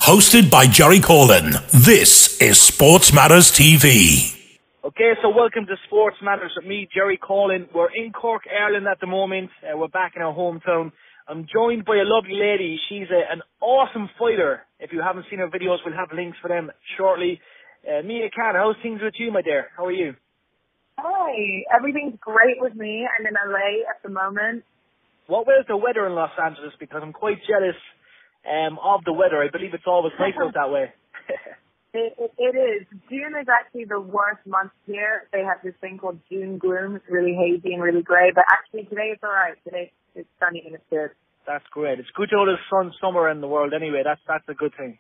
Hosted by Jerry Coughlan, this is SportsMattersTV. Okay, so welcome to Sports Matters with me, Jerry Coughlan. We're in Cork, Ireland at the moment. We're back in our hometown. I'm joined by a lovely lady. She's an awesome fighter. If you haven't seen her videos, we'll have links for them shortly. Mia Kang, how's things with you, my dear? How are you? Hi, everything's great with me. I'm in LA at the moment. What was the weather in Los Angeles? Because I'm quite jealous of the weather. I believe it's always nice out that way. It is. June is actually the worst month here. They have this thing called June gloom. It's really hazy and really grey. But actually today it's all right. Today it's sunny and it's good. That's great. It's good to know there's sun somewhere in the world anyway. That's a good thing.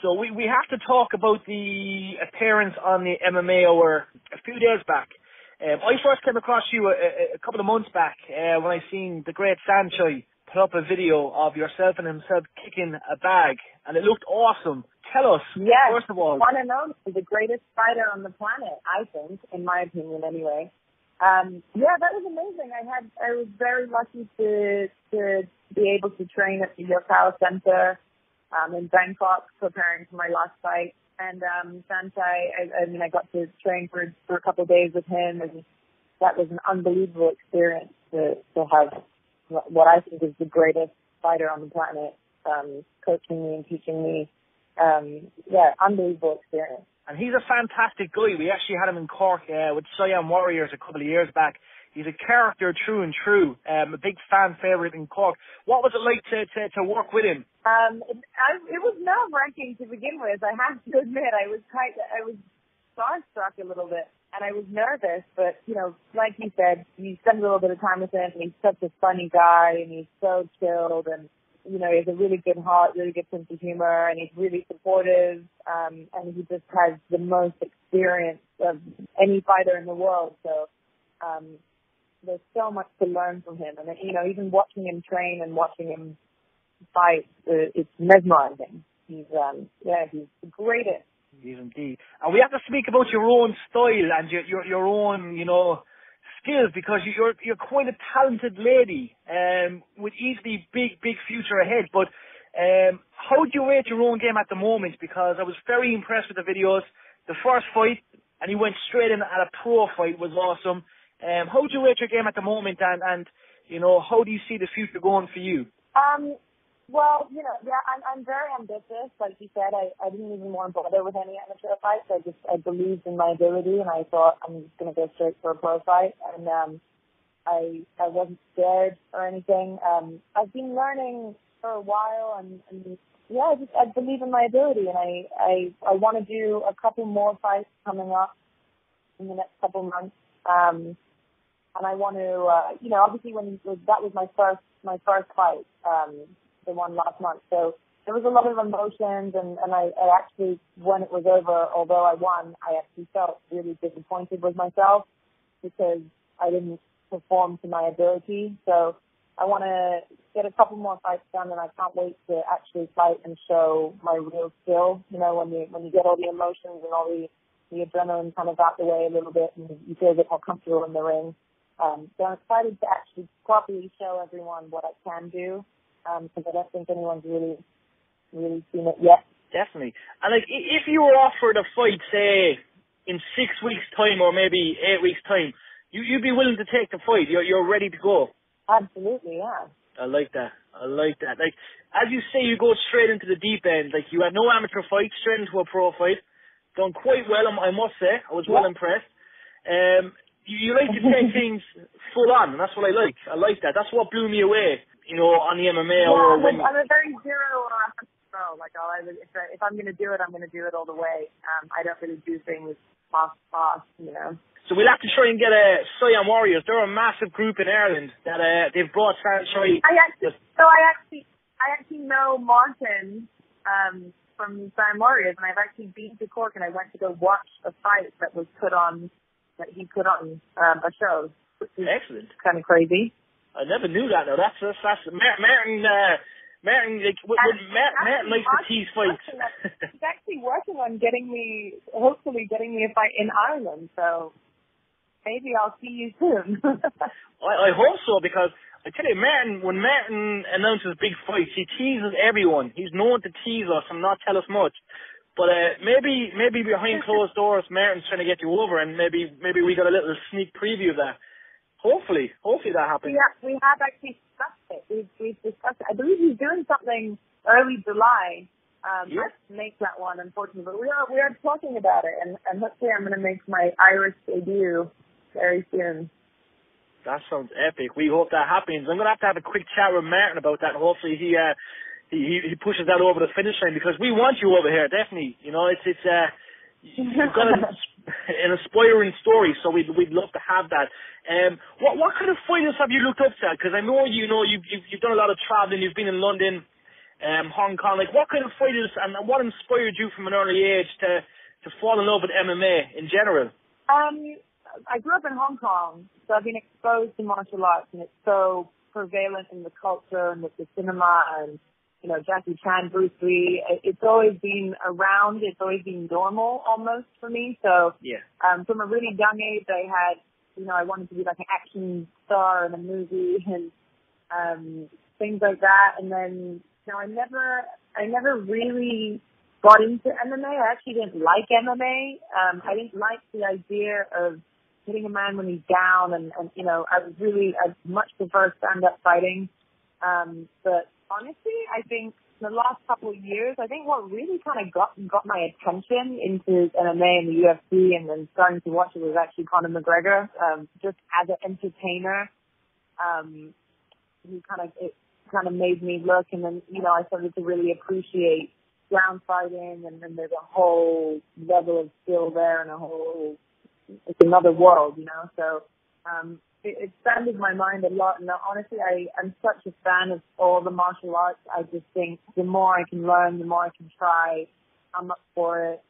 So we have to talk about the appearance on the MMA Hour a few days back. I first came across you a couple of months back when I seen the great Sanchai put up a video of yourself and himself kicking a bag, and it looked awesome. Tell us, first of all. One and only, the greatest fighter on the planet, I think, in my opinion anyway. That was amazing. I was very lucky to be able to train at the Yokkao Center in Bangkok, preparing for my last fight. And Sanchai, I got to train for a couple of days with him, and that was an unbelievable experience to have what I think is the greatest fighter on the planet, coaching me and teaching me. Unbelievable experience. And he's a fantastic guy. We actually had him in Cork with Siam Warriors a couple of years back. He's a character true and true, a big fan favourite in Cork. What was it like to work with him? It was nerve-wracking to begin with. I have to admit, I was starstruck a little bit, and I was nervous. But like you said, you spend a little bit of time with him, and he's such a funny guy, and he's so chilled, and he has a really good heart, really good sense of humor, and he's really supportive, and he just has the most experience of any fighter in the world. So there's so much to learn from him, and even watching him train and watching him fight, it's mesmerizing. He's the greatest. He is indeed. And we have to speak about your own style and your own, skills, because you're quite a talented lady with easily big future ahead. But how do you rate your own game at the moment? Because I was very impressed with the videos. The first fight, and you went straight in at a pro fight, was awesome. How do you rate your game at the moment, and how do you see the future going for you? I'm very ambitious. Like you said, I didn't even want to bother with any amateur fights. I believed in my ability, and I thought I'm just going to go straight for a pro fight. And I wasn't scared or anything. I've been learning for a while, and I believe in my ability, and I want to do a couple more fights coming up in the next couple months. And I want to, obviously that was my first fight, the one last month. So there was a lot of emotions, and I actually, when it was over, although I won, I actually felt really disappointed with myself because I didn't perform to my ability. So I want to get a couple more fights done, and I can't wait to actually fight and show my real skill. When you get all the emotions and all the adrenaline kind of out the way a little bit, and you feel a bit more comfortable in the ring. So I'm excited to actually properly show everyone what I can do, because I don't think anyone's really seen it yet. Definitely. And if you were offered a fight, say, in 6 weeks' time or maybe 8 weeks' time, you'd be willing to take the fight. You're ready to go. Absolutely, yeah. I like that. Like, as you say, you go straight into the deep end. Like, you had no amateur fight, straight into a pro fight. Done quite well, I must say. I was well impressed. You like to take things full on, and that's what I like. I like that. That's what blew me away, on the MMA. I'm a very zero or 100 pro. Like, if I'm going to do it, I'm going to do it all the way. I don't really do things fast. So we'll have to try and get Siam Warriors. They're a massive group in Ireland that they've brought Sanchai. I actually know Martin from Siam Warriors, and I've actually been to Cork, and I went to go watch a fight that he put on a show. Excellent. Kind of crazy. I never knew that. Now that's Martin. Martin likes to tease fights. He's actually working on hopefully getting me a fight in Ireland. So maybe I'll see you soon. I hope so, because I tell you, when Martin announces big fights, he teases everyone. He's known to tease us and not tell us much. But maybe behind closed doors, Martin's trying to get you over, and maybe we got a little sneak preview of that. Hopefully that happens. Yeah, we have actually discussed it. We've discussed it. I believe he's doing something early July. I have to make that one, unfortunately, but we are talking about it, and hopefully I'm going to make my Irish debut very soon. That sounds epic. We hope that happens. I'm going to have a quick chat with Martin about that. Hopefully he pushes that over the finish line, because we want you over here, definitely. You know, you've got an inspiring story, so we'd love to have that. What kind of fighters have you looked up to? Because I know you've done a lot of traveling. You've been in London, Hong Kong. Like, what kind of fighters and what inspired you from an early age to fall in love with MMA in general? I grew up in Hong Kong, so I've been exposed to martial arts, and it's so prevalent in the culture and with the cinema and, you know, Jackie Chan, Bruce Lee. It's always been around. It's always been normal almost for me. So from a really young age, I wanted to be like an action star in a movie and things like that. And then, you know, I never really got into MMA. I actually didn't like MMA. I didn't like the idea of hitting a man when he's down, and you know, I much prefer stand-up fighting. But honestly, I think the last couple of years, I think what really kind of got my attention into MMA and the UFC, and then starting to watch it, was actually Conor McGregor. Just as an entertainer, it kind of made me look, and then, you know, I started to really appreciate ground fighting, and then there's a whole level of skill there, and it's another world, you know. So it expanded my mind a lot, and honestly, I'm such a fan of all the martial arts. I just think the more I can learn, the more I can try. I'm up for it.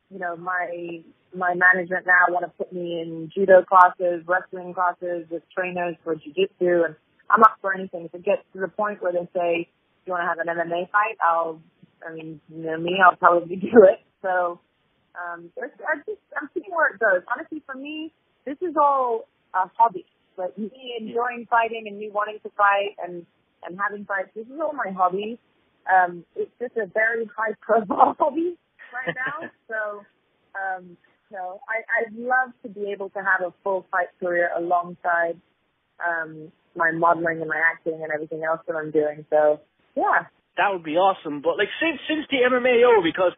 You know, my management now want to put me in judo classes, wrestling classes with trainers for jiu-jitsu, and I'm up for anything. If it gets to the point where they say, "Do you want to have an MMA fight?" I'll probably do it. So I'm seeing where it goes. Honestly, for me, this is all a hobby. Like, me enjoying fighting and me wanting to fight and having fights, this is all my hobbies. It's just a very high-profile hobby right now. So I'd love to be able to have a full fight career alongside my modeling and my acting and everything else that I'm doing. So, yeah. That would be awesome. But, like, since the MMA over, because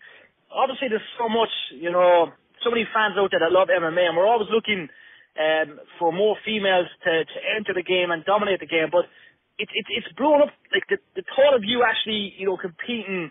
obviously there's so much, you know, so many fans out there that love MMA, and we're always looking for more females to enter the game and dominate the game. But it's blown up, like, the thought of you actually, you know, competing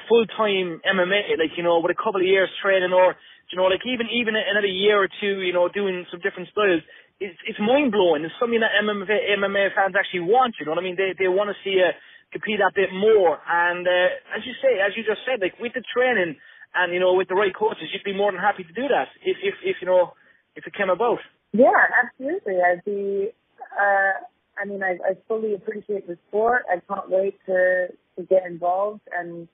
full-time MMA, like, you know, with a couple of years training, or, you know, like, even another year or two, you know, doing some different styles, it's mind-blowing. It's something that MMA fans actually want, you know what I mean? They want to see you compete a bit more. And as you just said, like, with the training and, you know, with the right coaches, you'd be more than happy to do that if you know, if it came about. Yeah, absolutely. I fully appreciate the sport. I can't wait to get involved and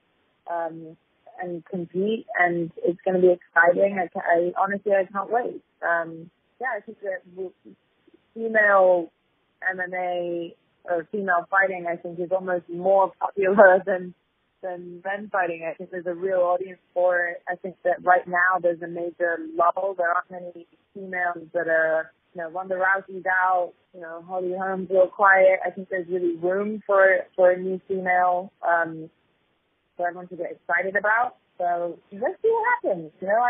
compete, and it's going to be exciting. I honestly can't wait. I think that female MMA or female fighting, I think, is almost more popular than men fighting. I think there's a real audience for it. I think that right now there's a major lull. There aren't many females that are, you know, Ronda Rousey's out, you know, Holly Holm's real quiet. I think there's really room for a new female for everyone to get excited about. So let's see what happens. You know,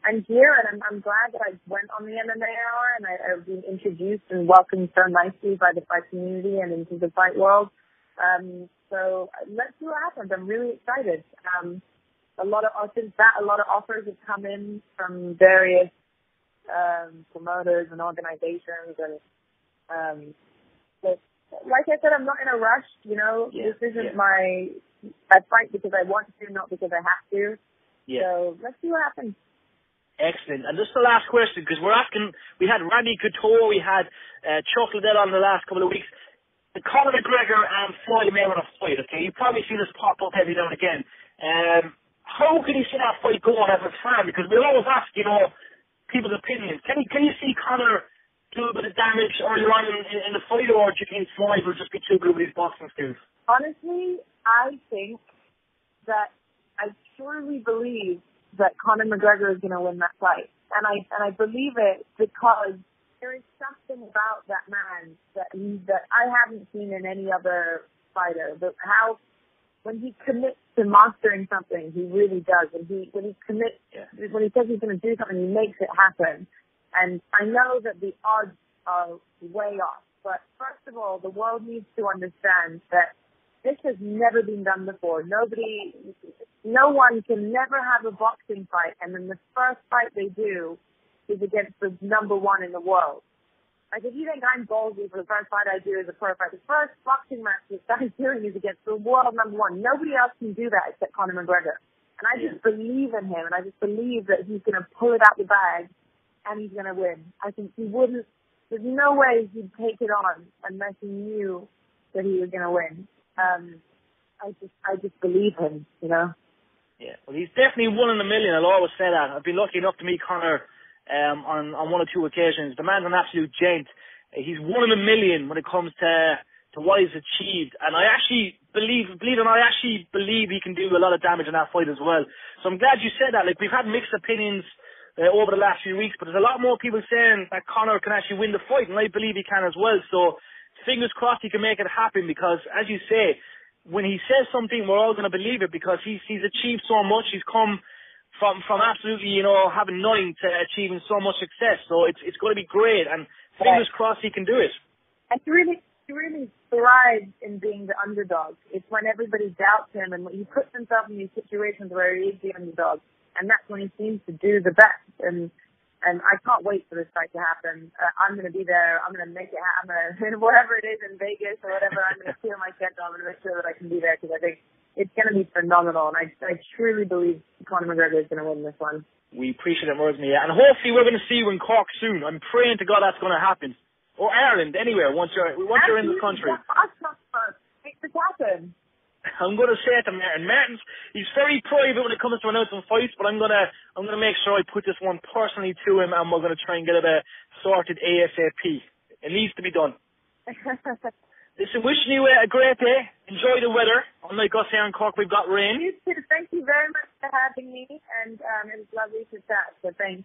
I'm here, and I'm glad that I went on the MMA Hour, and I've been introduced and welcomed so nicely by the fight community and into the fight world. So let's see what happens. I'm really excited. A lot of offers have come in from various promoters and organizations, and but like I said, I'm not in a rush. You know, this isn't I fight because I want to, not because I have to. Yeah. So let's see what happens. Excellent. And just the last question, because we had Randy Couture, we had Chuck Liddell on the last couple of weeks. The Conor McGregor and Floyd Mayweather fight, okay? You've probably seen this pop up every now and again. How can you see that fight going as a fan? Because we always ask, you know, people's opinions. Can you see Conor do a bit of damage earlier on in the fight, or do you think Floyd will just be too good with his boxing skills? Honestly, I think that I truly believe that Conor McGregor is going to win that fight. And I believe it because there is something about that man that I haven't seen in any other fighter. But how when he commits to mastering something, he really does. When he says he's going to do something, he makes it happen. And I know that the odds are way off. But first of all, the world needs to understand that this has never been done before. No one can never have a boxing fight, and then the first fight they do is against the number one in the world. Like, if you think I'm ballsy for the first fight I do as a pro fight, the first boxing match this guy's doing is against the world number one. Nobody else can do that except Conor McGregor. And I just believe in him, and I just believe that he's going to pull it out the bag, and he's going to win. I think he wouldn't, there's no way he'd take it on unless he knew that he was going to win. I just believe him, you know. Yeah, well, he's definitely one in a million. I'll always say that. I've been lucky enough to meet Conor on one or two occasions. The man's an absolute gent. He's one in a million when it comes to what he's achieved. And I actually believe he can do a lot of damage in that fight as well. So I'm glad you said that. Like, we've had mixed opinions over the last few weeks, but there's a lot more people saying that Conor can actually win the fight, and I believe he can as well. So fingers crossed he can make it happen, because, as you say, when he says something, we're all going to believe it, because he's achieved so much. He's come from absolutely, having nothing to achieving so much success. So it's going to be great, and fingers crossed he can do it. And he really thrives in being the underdog. It's when everybody doubts him, and when he puts himself in these situations where he is the underdog, and that's when he seems to do the best. And I can't wait for this fight to happen. I'm going to be there. I'm going to make it happen. Wherever it is in Vegas or whatever, I'm going to clear my schedule. I'm going to make sure that I can be there, because I think it's going to be phenomenal. And I truly believe Conor McGregor is going to win this one. We appreciate it, Mia. And hopefully we're going to see you in Cork soon. I'm praying to God that's going to happen. Or Ireland, anywhere, once you're in the country. Make this happen. I'm going to say it to Martin. Martin's, he's very private when it comes to announcing fights, but I'm going to make sure I put this one personally to him, and we're going to try and get it sorted ASAP. It needs to be done. Listen, wishing you a great day. Enjoy the weather. Unlike us here in Cork, we've got rain. You too. Thank you very much for having me, and it was lovely to chat, so thanks.